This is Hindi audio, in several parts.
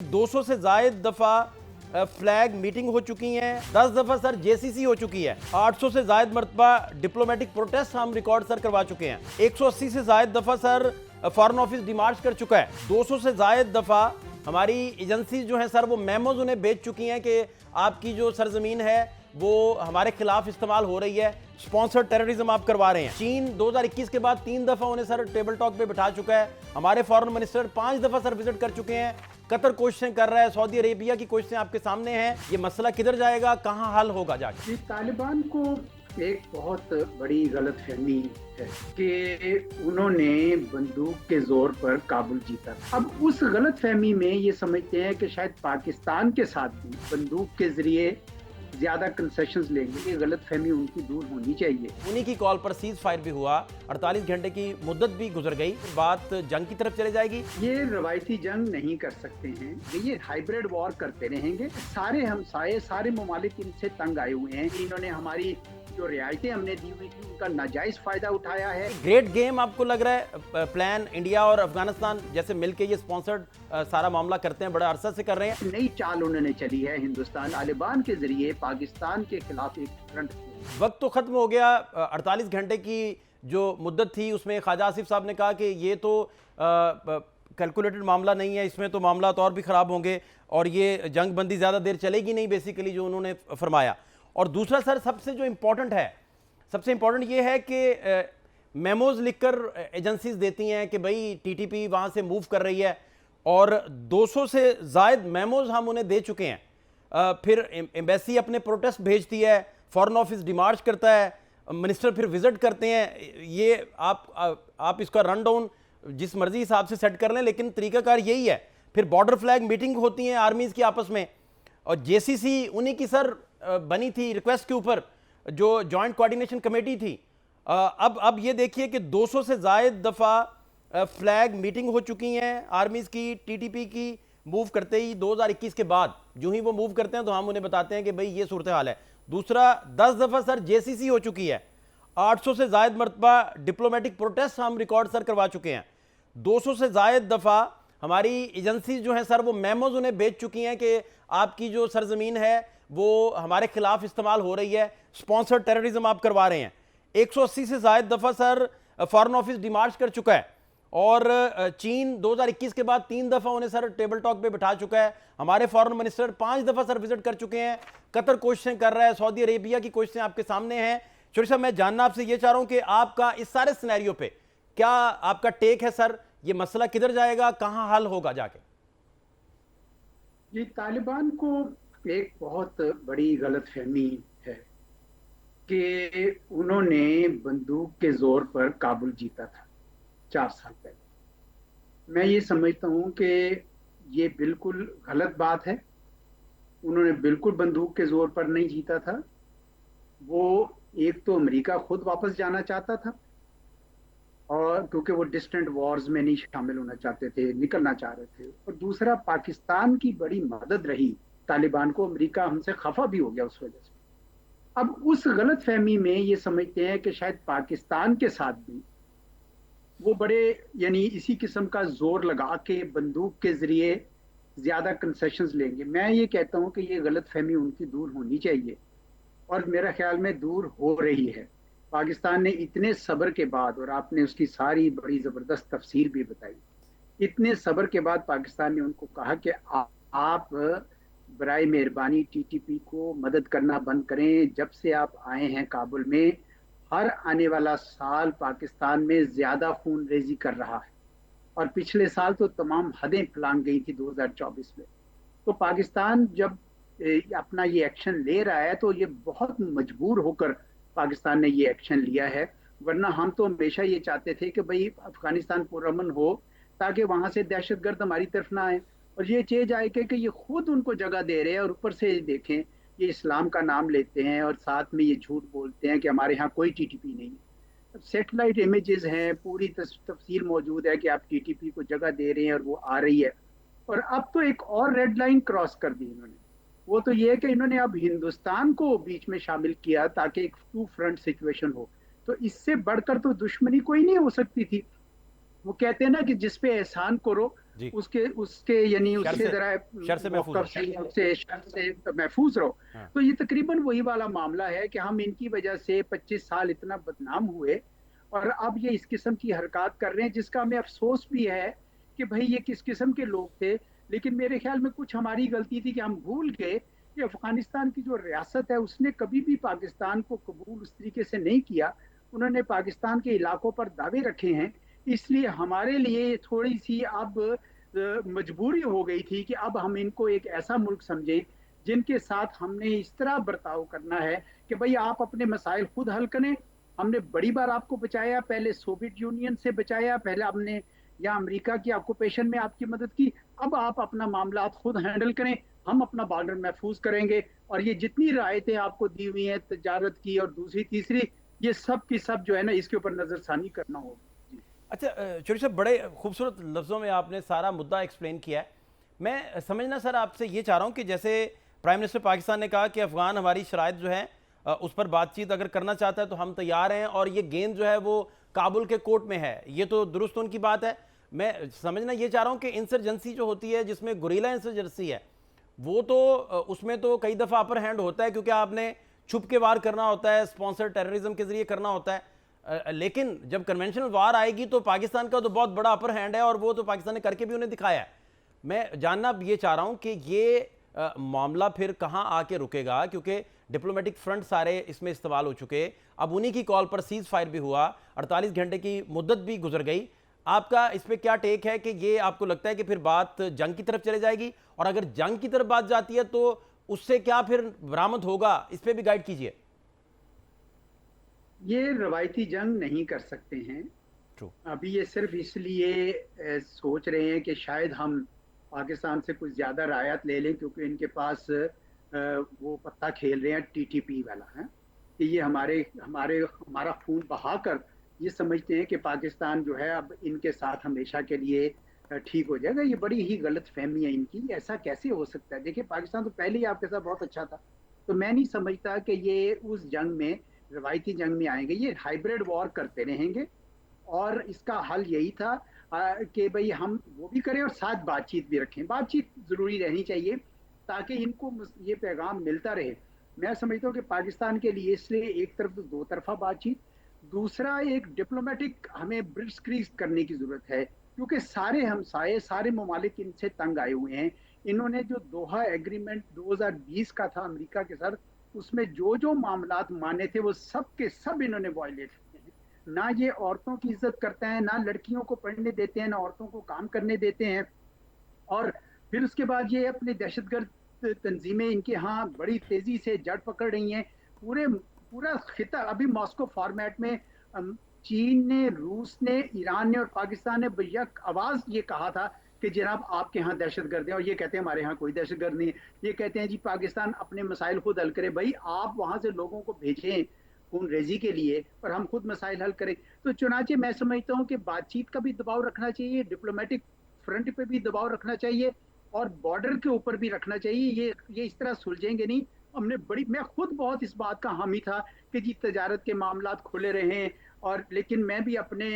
200 से जायद दफा फ्लैग मीटिंग हो चुकी हैं, 10 दफा सर जेसीसी हो चुकी है, 800 से जायद मरतबा डिप्लोमेटिक प्रोटेस्ट हम रिकॉर्ड सर करवा चुके हैं, 180 से जायद दफा सर फॉरेन ऑफिस डिमार्च कर चुका है, 200 से जायद दफा हमारी एजेंसी जो है सर वो मेमोज उन्हें भेज चुकी हैं कि आपकी जो सरजमीन है वो हमारे खिलाफ इस्तेमाल हो रही है, स्पॉन्सर्ड टेररिज्म आप करवा रहे हैं। चीन 2021 के बाद 3 दफा उन्हें सर टेबल टॉक पे बिठा चुका है, हमारे फॉरेन मिनिस्टर 5 दफा सर विजिट कर चुके हैं, कतर कोशिशें कर रहा है, सऊदी अरेबिया की कोशिशें आपके सामने हैं। ये मसला किधर जाएगा, कहां हल होगा जाके? तालिबान को एक बहुत बड़ी गलतफहमी है कि उन्होंने बंदूक के जोर पर काबुल जीता। अब उस गलतफहमी में ये समझते हैं कि शायद पाकिस्तान के साथ भी बंदूक के जरिए ज्यादा कंसेशंस लेंगे। ये गलतफहमी उनकी दूर होनी चाहिए। उन्हीं की कॉल पर सीज फायर भी हुआ, 48 घंटे की मुद्दत भी गुजर गई, बात जंग की तरफ चले जाएगी। ये रवायती जंग नहीं कर सकते हैं, ये हाइब्रिड वॉर करते रहेंगे। सारे हमसाये, सारे ममालिक इनसे तंग आए हुए हैं। इन्होंने हमारी जो रियायतें हमने दी हुई थी उनका नाजायज फायदा उठाया है। ग्रेट गेम आपको लग रहा है प्लान इंडिया और अफगानिस्तान जैसे मिलके ये स्पॉन्सर्ड सारा मामला करते हैं, बड़ा अरसा से कर रहे हैं। नई चाल उन्होंने चली है, हिंदुस्तान तालिबान के जरिए पाकिस्तान के खिलाफ एक फ्रंट। वक्त तो खत्म हो गया, 48 घंटे की जो मुद्दत थी उसमें ख्वाजा आसिफ साहब ने कहा कि ये तो कैलकुलेटेड मामला नहीं है, इसमें तो मामला तो और भी खराब होंगे और ये जंग बंदी ज़्यादा देर चलेगी नहीं, बेसिकली जो उन्होंने फरमाया। और दूसरा सर सबसे जो इम्पोर्टेंट है, सबसे इम्पोर्टेंट ये है कि मेमोज लिखकर एजेंसीज देती हैं कि भाई टीटीपी वहाँ से मूव कर रही है और 200 से जायद मेमोज हम उन्हें दे चुके हैं। फिर एम्बेसी अपने प्रोटेस्ट भेजती है, फॉरेन ऑफिस डिमार्च करता है, मिनिस्टर फिर विजिट करते हैं। ये आप इसका रन डाउन जिस मर्जी हिसाब से सेट कर लें, लेकिन तरीकाकार यही है। फिर बॉर्डर फ्लैग मीटिंग होती हैं आर्मीज की आपस में, और जेसीसी उन्हीं की सर बनी थी रिक्वेस्ट के ऊपर, जो जॉइंट कोऑर्डिनेशन कमेटी थी। अब ये देखिए कि 200 से जायद दफा फ्लैग मीटिंग हो चुकी हैं आर्मीज की, टीटीपी की मूव करते ही 2021 के बाद जो ही वो मूव करते हैं तो हम उन्हें बताते हैं कि भाई ये सूरत हाल है। दूसरा 10 दफा सर जेसीसी हो चुकी है, 800 से जायद मरतबा डिप्लोमेटिक प्रोटेस्ट हम रिकॉर्ड सर करवा चुके हैं, 200 से जायद दफा हमारी एजेंसी जो है सर वो मेमोज उन्हें भेज चुकी हैं कि आपकी जो सरजमीन है वो हमारे खिलाफ इस्तेमाल हो रही है, स्पॉन्सर्ड टेररिज्म आप करवा रहे हैं। 180 से जायद दफा सर फॉरेन ऑफिस डिमार्च कर चुका है और चीन 2021 के बाद 3 दफा उन्हें सर टेबल टॉक पे बिठा चुका है, हमारे फॉरेन मिनिस्टर 5 दफा सर विजिट कर चुके हैं, कतर कोशिशें कर रहा है, सऊदी अरेबिया की कोशिशें आपके सामने हैं। शोरी साहब, मैं जानना आपसे ये चाह रहा हूं कि आपका इस सारे सिनेरियो पे क्या आपका टेक है सर, ये मसला किधर जाएगा, कहां हल होगा जाके? ये तालिबान को एक बहुत बड़ी गलतफहमी है कि उन्होंने बंदूक के जोर पर काबुल जीता था 4 साल पहले। मैं ये समझता हूँ कि ये बिल्कुल गलत बात है। उन्होंने बिल्कुल बंदूक के जोर पर नहीं जीता था। वो एक तो अमेरिका खुद वापस जाना चाहता था, और क्योंकि वो डिस्टेंट वॉर्स में नहीं शामिल होना चाहते थे, निकलना चाह रहे थे, और दूसरा पाकिस्तान की बड़ी मदद रही तालिबान को। अमेरिका हमसे खफा भी हो गया उस वजह से। अब उस गलत फहमी में ये समझते हैं कि शायद पाकिस्तान के साथ भी वो बड़े यानी इसी किस्म का जोर लगा के बंदूक के जरिए ज्यादा कंसेशंस लेंगे। मैं ये कहता हूँ कि ये गलत फहमी उनकी दूर होनी चाहिए, और मेरा ख्याल में दूर हो रही है। पाकिस्तान ने इतने सब्र के बाद, और आपने उसकी सारी बड़ी जबरदस्त तफसीर भी बताई, इतने सब्र के बाद पाकिस्तान ने उनको कहा कि आप बराए मेहरबानी टीटीपी को मदद करना बंद करें। जब से आप आए हैं काबुल में, हर आने वाला साल पाकिस्तान में ज्यादा खून रेजी कर रहा है, और पिछले साल तो तमाम हदें फलांग गई थी 2024 में। तो पाकिस्तान जब अपना ये एक्शन ले रहा है तो ये बहुत मजबूर होकर पाकिस्तान ने ये एक्शन लिया है। वरना हम तो हमेशा ये चाहते थे कि भाई अफगानिस्तान पुरअमन हो, ताकि वहां से दहशतगर्द हमारी तरफ ना आए। और ये चीज आए कि ये खुद उनको जगह दे रहे हैं, और ऊपर से देखें ये इस्लाम का नाम लेते हैं और साथ में ये झूठ बोलते हैं कि हमारे यहाँ कोई टीटीपी नहीं है। सेटेलाइट इमेजेस हैं, पूरी तफसील मौजूद है कि आप टीटीपी को जगह दे रहे हैं और वो आ रही है। और अब तो एक और रेड लाइन क्रॉस कर दी इन्होंने, वो तो ये है कि इन्होंने अब हिंदुस्तान को बीच में शामिल किया ताकि एक टू फ्रंट सिचुएशन हो। तो इससे बढ़कर तो दुश्मनी कोई नहीं हो सकती थी। वो कहते हैं ना कि जिस पे एहसान करो जी। उसके उसके यानी शर उससे से जरा शर से महफूज मौका हो। सही, उससे शर से महफूज रहो। हाँ। तो ये तकरीबन वही वाला मामला है कि हम इनकी वजह से 25 साल इतना बदनाम हुए, और अब ये इस किस्म की हरकत कर रहे हैं जिसका हमें अफसोस भी है कि भाई ये किस किस्म के लोग थे। लेकिन मेरे ख्याल में कुछ हमारी गलती थी कि हम भूल गए कि अफगानिस्तान की जो रियासत है उसने कभी भी पाकिस्तान को कबूल उस तरीके से नहीं किया। उन्होंने पाकिस्तान के इलाकों पर दावे रखे हैं। इसलिए हमारे लिए थोड़ी सी अब मजबूरी हो गई थी कि अब हम इनको एक ऐसा मुल्क समझे जिनके साथ हमने इस तरह बर्ताव करना है कि भाई आप अपने मसाइल खुद हल करें। हमने बड़ी बार आपको बचाया, पहले सोवियत यूनियन से बचाया, पहले हमने या अमेरिका की ऑक्यूपेशन में आपकी मदद की। अब आप अपना मामला खुद हैंडल करें, हम अपना बॉर्डर महफूज करेंगे। और ये जितनी रायतें आपको दी हुई हैं तजारत की और दूसरी तीसरी, ये सब की सब जो है ना इसके ऊपर नजरसानी करना होगी। अच्छा चौधरी साहब, बड़े खूबसूरत लफ्ज़ों में आपने सारा मुद्दा एक्सप्लेन किया है। मैं समझना सर आपसे ये चाह रहा हूँ कि जैसे प्राइम मिनिस्टर पाकिस्तान ने कहा कि अफ़गान हमारी शराइत जो है उस पर बातचीत अगर करना चाहता है तो हम तैयार हैं, और ये गेंद जो है वो काबुल के कोर्ट में है, ये तो दुरुस्त उनकी बात है। मैं समझना ये चाह रहा हूँ कि इंसर्जेंसी जो होती है, जिसमें गुरीला इंसर्जेंसी है, वो तो उसमें तो कई दफ़ा अपर हैंड होता है, क्योंकि आपने छुप के वार करना होता है, स्पॉन्सर टेररिज्म के जरिए करना होता है। लेकिन जब कन्वेंशनल वार आएगी तो पाकिस्तान का तो बहुत बड़ा अपर हैंड है, और वो तो पाकिस्तान ने करके भी उन्हें दिखाया है। मैं जानना ये चाह रहा हूं कि ये मामला फिर कहां आके रुकेगा, क्योंकि डिप्लोमेटिक फ्रंट सारे इसमें इस्तेमाल हो चुके। अब उन्हीं की कॉल पर सीज फायर भी हुआ, 48 घंटे की मुद्दत भी गुजर गई। आपका इस पर क्या टेक है कि ये आपको लगता है कि फिर बात जंग की तरफ चले जाएगी, और अगर जंग की तरफ बात जाती है तो उससे क्या फिर बरामद होगा, इस पर भी गाइड कीजिए। ये रवायती जंग नहीं कर सकते हैं। ट्रू। अभी ये सिर्फ इसलिए सोच रहे हैं कि शायद हम पाकिस्तान से कुछ ज्यादा रायत ले लें क्योंकि इनके पास वो पत्ता खेल रहे हैं टीटीपी वाला है कि ये हमारे हमारे हमारा खून बहाकर ये समझते हैं कि पाकिस्तान जो है अब इनके साथ हमेशा के लिए ठीक हो जाएगा। ये बड़ी ही गलत फहमी है इनकी, ऐसा कैसे हो सकता है? देखिए पाकिस्तान तो पहले ही आपके साथ बहुत अच्छा था, तो मैं नहीं समझता कि ये उस जंग में, रवायती जंग में आएंगे। ये हाइब्रिड वॉर करते रहेंगे, और इसका हल यही था कि भाई हम वो भी करें और साथ बातचीत भी रखें। बातचीत जरूरी रहनी चाहिए ताकि इनको ये पैगाम मिलता रहे। मैं समझता हूँ कि पाकिस्तान के लिए इसलिए एक तरफ तो दो तरफा बातचीत, दूसरा एक डिप्लोमेटिक हमें ब्रिज क्रीज करने की जरूरत है क्योंकि सारे हमसाये, सारे ममालिक इनसे तंग आए हुए हैं। इन्होंने जो दोहा एग्रीमेंट 2020 का था अमेरिका के साथ, उसमें जो जो मामलात माने थे वो सब के सब इन्होंने वायलेट किए हैं। ना ये औरतों की इज्जत करते हैं, ना लड़कियों को पढ़ने देते हैं, ना औरतों को काम करने देते हैं। और फिर उसके बाद ये अपने दहशतगर्द तंजीमें इनके यहाँ बड़ी तेजी से जड़ पकड़ रही हैं। पूरा खिता अभी मॉस्को फॉर्मेट में चीन ने, रूस ने, ईरान ने और पाकिस्तान ने बेयक आवाज ये कहा था कि जनाब आपके यहाँ दहशतगर्द है, और ये कहते हैं हमारे यहाँ कोई दहशतगर्द नहीं है। ये कहते हैं जी पाकिस्तान अपने मसाइल खुद हल करे। भाई आप वहां से लोगों को भेजें खून रेजी के लिए, और हम खुद मसाइल हल करें। तो चुनाचे मैं समझता हूँ कि बातचीत का भी दबाव रखना चाहिए, डिप्लोमेटिक फ्रंट पे भी दबाव रखना चाहिए, और बॉर्डर के ऊपर भी रखना चाहिए। ये इस तरह सुलझेंगे नहीं। मैं खुद बहुत इस बात का हामी था कि जी तजारत के मामला खुले रहें, और लेकिन मैं भी अपने,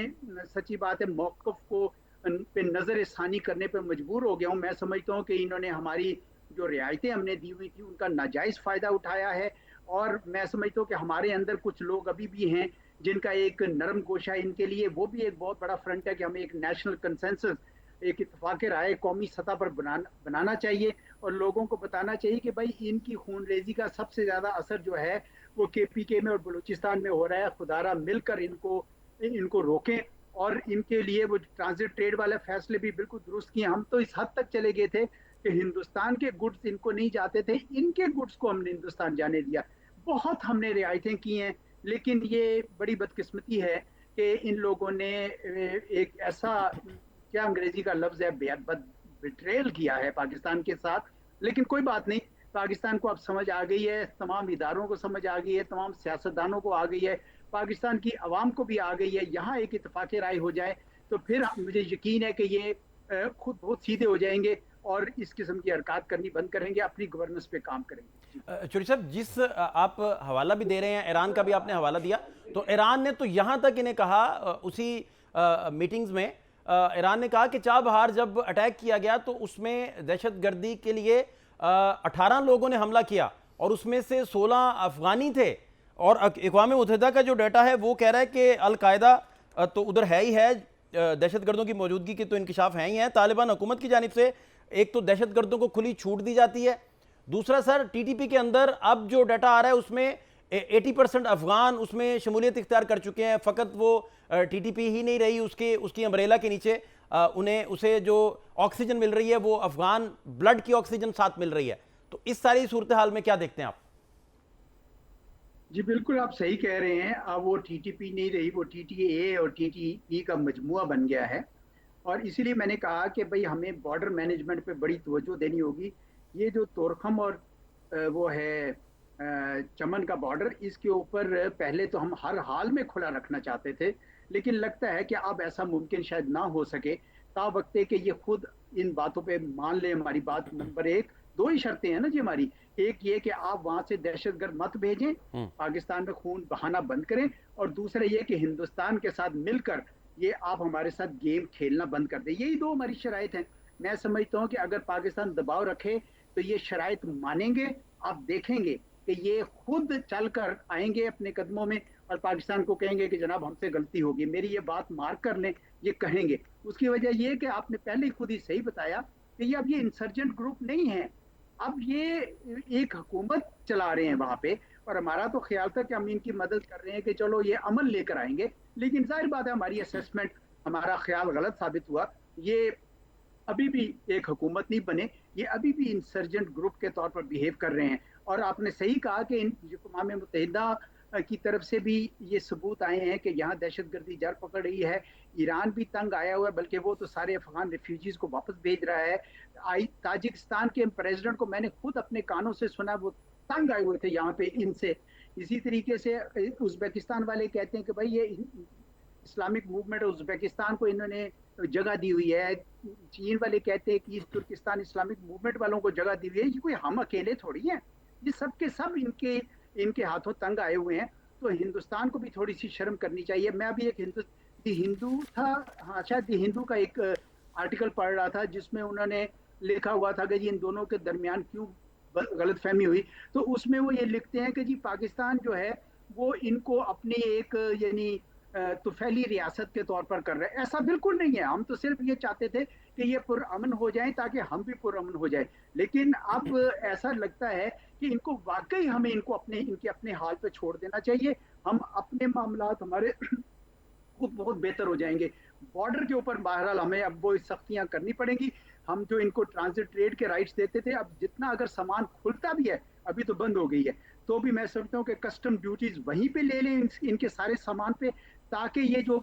सच्ची बात है, मौक़िफ़ को पे नजर सानी करने पे मजबूर हो गया हूँ। मैं समझता हूँ कि इन्होंने हमारी जो रियायतें हमने दी हुई थी उनका नाजायज फायदा उठाया है, और मैं समझता हूँ कि हमारे अंदर कुछ लोग अभी भी हैं जिनका एक नरम गोशा इनके लिए वो भी एक बहुत बड़ा फ्रंट है कि हमें एक नेशनल कंसेंसस, एक इत्तेफाक राय कौमी सतह पर बनाना चाहिए, और लोगों को बताना चाहिए कि भाई इनकी खून रेजी का सबसे ज्यादा असर जो है वो KPK में और बलूचिस्तान में हो रहा है। खुदारा मिलकर इनको रोकें, और इनके लिए वो ट्रांजिट ट्रेड वाले फैसले भी बिल्कुल दुरुस्त किए। हम तो इस हद तक चले गए थे कि हिंदुस्तान के गुड्स इनको नहीं जाते थे, इनके गुड्स को हमने हिंदुस्तान जाने दिया। बहुत हमने रियायतें की हैं, लेकिन ये बड़ी बदकिस्मती है कि इन लोगों ने एक ऐसा, क्या अंग्रेजी का लफ्ज है, बिट्रेल किया है पाकिस्तान के साथ। लेकिन कोई बात नहीं, पाकिस्तान को अब समझ आ गई है, तमाम इदारों को समझ आ गई है, तमाम सियासतदानों को आ गई है, पाकिस्तान की आवाम को भी आ गई है। यहाँ एक इत्तेफाक राय हो जाए तो फिर मुझे यकीन है कि ये खुद बहुत सीधे हो जाएंगे और इस किस्म की हरकत करनी बंद करेंगे, अपनी गवर्नेंस पे काम करेंगे। चौधरी साहब, जिस आप हवाला भी दे रहे हैं, ईरान का भी आपने हवाला दिया, तो ईरान ने तो यहाँ तक इन्हें कहा उसी मीटिंग्स में ईरान ने कहा कि चाबहार जब अटैक किया गया तो उसमें दहशतगर्दी के लिए 18 लोगों ने हमला किया और उसमें से 16 अफगानी थे। और अक़वाम मुत्तहिदा का जो डाटा है वो कह रहा है कि अल-कायदा तो उधर है ही है, दहशतगर्दों की मौजूदगी के तो इंकिशाफ है ही है। तालिबान हुकूमत की जानिब से एक तो दहशतगर्दों को खुली छूट दी जाती है, दूसरा सर टीटीपी के अंदर अब जो डाटा आ रहा है उसमें 80% अफगान उसमें शमूलियत इख्तियार कर चुके हैं। फ़कत वो टीटीपी ही नहीं रही, उसकी अम्ब्रेला के नीचे उसे जो ऑक्सीजन मिल रही है वो अफगान ब्लड की ऑक्सीजन साथ मिल रही है। तो इस सारी सूरत हाल में क्या देखते हैं आप? जी बिल्कुल, आप सही कह रहे हैं। अब वो टीटीपी नहीं रही, वो टीटीए और टीटीई का मजमुआ बन गया है। और इसीलिए मैंने कहा कि भाई हमें बॉर्डर मैनेजमेंट पे बड़ी तवज्जो देनी होगी। ये जो तोरखम और वो है चमन का बॉर्डर, इसके ऊपर पहले तो हम हर हाल में खुला रखना चाहते थे, लेकिन लगता है कि अब ऐसा मुमकिन शायद ना हो सके। ता वक्त कि ये खुद इन बातों पे मान ले हमारी बात। नंबर एक, दो ही शर्तें हैं ना जी हमारी। एक ये कि आप वहां से दहशतगर्द मत भेजें, पाकिस्तान में खून बहाना बंद करें, और दूसरा ये कि हिंदुस्तान के साथ मिलकर ये आप हमारे साथ गेम खेलना बंद कर दें। यही दो हमारी शराइत हैं। मैं समझता हूँ कि अगर पाकिस्तान दबाव रखे तो ये शराइत मानेंगे। आप देखेंगे कि ये खुद चलकर आएंगे अपने कदमों में और पाकिस्तान को कहेंगे कि जनाब हमसे गलती होगी, मेरी ये बात मार्क कर लें, ये कहेंगे। उसकी वजह ये कि आपने पहले ही खुद ही सही बताया कि ये अब ये इंसर्जेंट ग्रुप नहीं है, अब ये एक हुकूमत चला रहे हैं वहां पे। और हमारा तो ख्याल था कि हम इनकी मदद कर रहे हैं कि चलो ये अमन लेकर आएंगे, लेकिन जाहिर बात है हमारी असेसमेंट, हमारा ख्याल गलत साबित हुआ। ये अभी भी एक हुकूमत नहीं बने, ये अभी भी इंसर्जेंट ग्रुप के तौर पर बिहेव कर रहे हैं। और आपने सही कहा कि अक़वाम मुत्तहिदा की तरफ से भी ये सबूत आए हैं कि यहाँ दहशतगर्दी जड़ पकड़ रही है। ईरान भी तंग आया हुआ है, बल्कि वो तो सारे अफगान रिफ्यूजीज को वापस भेज रहा है। ताजिकिस्तान के प्रेसिडेंट को मैंने खुद अपने कानों से सुना, वो तंग आए हुए थे यहाँ पे इनसे। इसी तरीके से उज़्बेकिस्तान वाले कहते हैं कि भाई ये इस्लामिक मूवमेंट उज़्बेकिस्तान को इन्होंने जगह दी हुई है। चीन वाले कहते हैं कि इस तुर्किस्तान इस्लामिक मूवमेंट वालों को जगह दी हुई है। ये कोई हम अकेले थोड़ी हैं, ये सब के सब इनके हाथों तंग आए हुए हैं। तो हिंदुस्तान को भी थोड़ी सी शर्म करनी चाहिए। मैं अभी एक हिंदू था, हाँ शायद हिंदू का एक आर्टिकल पढ़ रहा था जिसमें उन्होंने लिखा हुआ था कि जी इन दोनों के दरमियान क्यों गलतफहमी हुई। तो उसमें वो ये लिखते हैं कि जी पाकिस्तान जो है वो इनको अपनी एक यानी तुफैली रियासत के तौर पर कर रहे हैं। ऐसा बिल्कुल नहीं है। हम तो सिर्फ ये चाहते थे कि ये पुरअमन हो जाए ताकि हम भी पुरअमन हो जाए। लेकिन अब ऐसा लगता है कि इनको वाकई हमें इनके अपने हाल पे छोड़ देना चाहिए। हम अपने मामलात हमारे खुद बहुत बेहतर हो जाएंगे। बॉर्डर के ऊपर बहरहाल हमें अब वो सख्तियां करनी पड़ेंगी। हम जो इनको ट्रांजिट ट्रेड के राइट्स देते थे, अब जितना अगर सामान खुलता भी है, अभी तो बंद हो गई है, तो भी मैं समझता हूँ कि कस्टम ड्यूटीज वहीं पे ले लें इनके सारे सामान पे, ताकि ये जो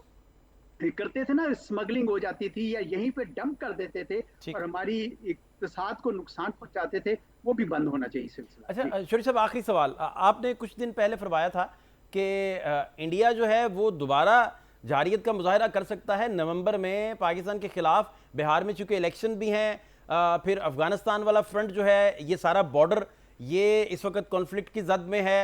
करते थे ना स्मगलिंग हो जाती थी या यहीं पे डंप कर देते थे और हमारी इक़्तिसाद को नुकसान पहुंचाते थे, वो भी बंद होना चाहिए सिलसिला। अच्छा शरीफ साहब, आखिरी सवाल, आपने कुछ दिन पहले फरमाया था कि इंडिया जो है वो दोबारा जारियत का मुजाहरा कर सकता है नवंबर में पाकिस्तान के खिलाफ। बिहार में चूंकि इलेक्शन भी हैं, फिर अफगानिस्तान वाला फ्रंट जो है, ये सारा बॉर्डर ये इस वक्त कॉन्फ्लिक्ट की जद में है।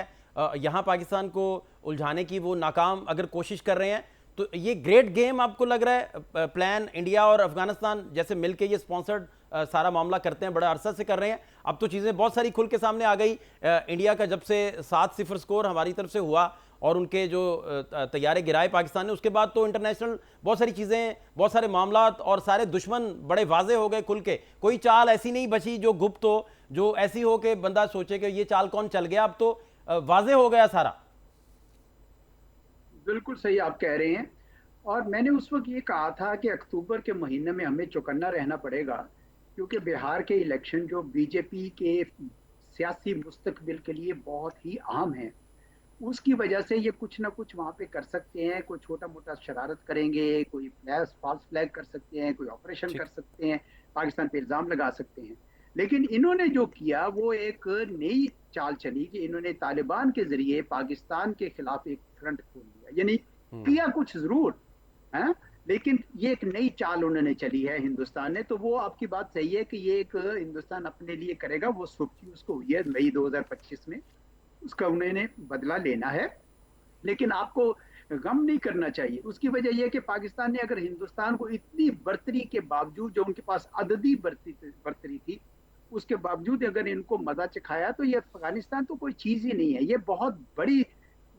यहाँ पाकिस्तान को उलझाने की वो नाकाम अगर कोशिश कर रहे हैं, तो ये ग्रेट गेम आपको लग रहा है प्लान इंडिया और अफगानिस्तान जैसे मिलके ये स्पॉन्सर्ड सारा मामला करते हैं, बड़ा अरसा से कर रहे हैं। अब तो चीज़ें बहुत सारी खुल के सामने आ गई। इंडिया का जब से 7-0 स्कोर हमारी तरफ से हुआ और उनके जो तैयारे गिराए पाकिस्तान ने, उसके बाद तो इंटरनेशनल बहुत सारी चीज़ें, बहुत सारे मामलात और सारे दुश्मन बड़े वाजे हो गए खुल के। कोई चाल ऐसी नहीं बची जो गुप्त हो, जो ऐसी हो कि बंदा सोचे कि ये चाल कौन चल गया। अब तो वाजे हो गया सारा। बिल्कुल सही आप कह रहे हैं। और मैंने उस वक्त ये कहा था कि अक्टूबर के महीने में हमें चौकन्ना रहना पड़ेगा, क्योंकि बिहार के इलेक्शन जो बीजेपी के सियासी मुस्तकबिल के लिए बहुत ही अहम है, उसकी वजह से ये कुछ ना कुछ वहाँ पे कर सकते हैं। कोई छोटा मोटा शरारत करेंगे, कोई फॉल्स फ्लैग कर सकते हैं, कोई ऑपरेशन कर सकते हैं, पाकिस्तान पे इल्ज़ाम लगा सकते हैं। लेकिन इन्होंने जो किया वो एक नई चाल चली कि इन्होंने तालिबान के जरिए पाकिस्तान के खिलाफ एक फ्रंट खोल दिया। यानी किया कुछ जरूर है, लेकिन ये एक नई चाल उन्होंने चली है हिंदुस्तान ने। तो वो आपकी बात सही है कि ये एक हिंदुस्तान अपने लिए करेगा। वो सुर्खी उसको हुई है मई 2025 में, उसका उन्होंने बदला लेना है। लेकिन आपको गम नहीं करना चाहिए। उसकी वजह यह कि पाकिस्तान ने अगर हिंदुस्तान को इतनी बर्तरी के बावजूद, जो उनके पास अददी बर्तरी थी, उसके बावजूद अगर इनको मजा चखाया, तो ये अफगानिस्तान तो कोई चीज ही नहीं है। ये बहुत बड़ी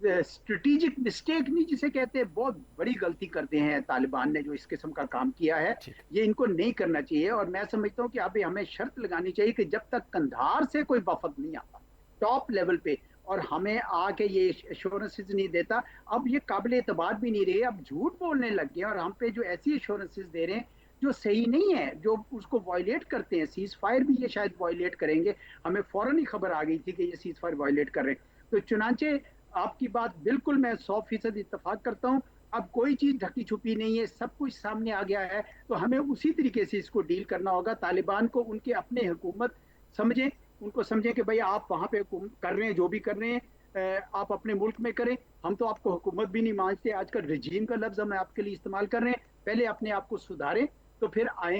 स्ट्रेटेजिक मिस्टेक नहीं जिसे कहते हैं, बहुत बड़ी गलती करते हैं तालिबान ने जो इस किस्म का काम किया है। ठीक। ये इनको नहीं करना चाहिए। और मैं समझता हूँ कि अभी हमें शर्त लगानी चाहिए कि जब तक कंधार से कोई वफद नहीं आता टॉप लेवल पे, और हमें आके ये एश्योरेंसेज नहीं देता, अब ये काबिल एतबार भी नहीं रहे, अब झूठ बोलने लग गए और हम पे जो ऐसी एश्योरेंसेज दे रहे हैं जो सही नहीं है, जो उसको वायलेट करते हैं। सीज फायर भी ये शायद वायलेट करेंगे, हमें फौरन ही खबर आ गई थी कि ये सीज फायर वायलेट कर रहे हैं। तो चुनाचे आपकी बात बिल्कुल मैं 100% इत्तेफाक करता हूँ। अब कोई चीज ढकी छुपी नहीं है, सब कुछ सामने आ गया है, तो हमें उसी तरीके से इसको डील करना होगा। तालिबान को उनके अपने हुकूमत समझें, उनको समझें कि भाई आप वहां पे कर रहे हैं जो भी कर रहे हैं, आप अपने मुल्क में करें, हम तो आपको हुकूमत भी नहीं मानते। आजकल रिजीम का लफ्ज हम आपके लिए इस्तेमाल कर रहे हैं, पहले अपने आप को सुधारें, तो फिर आए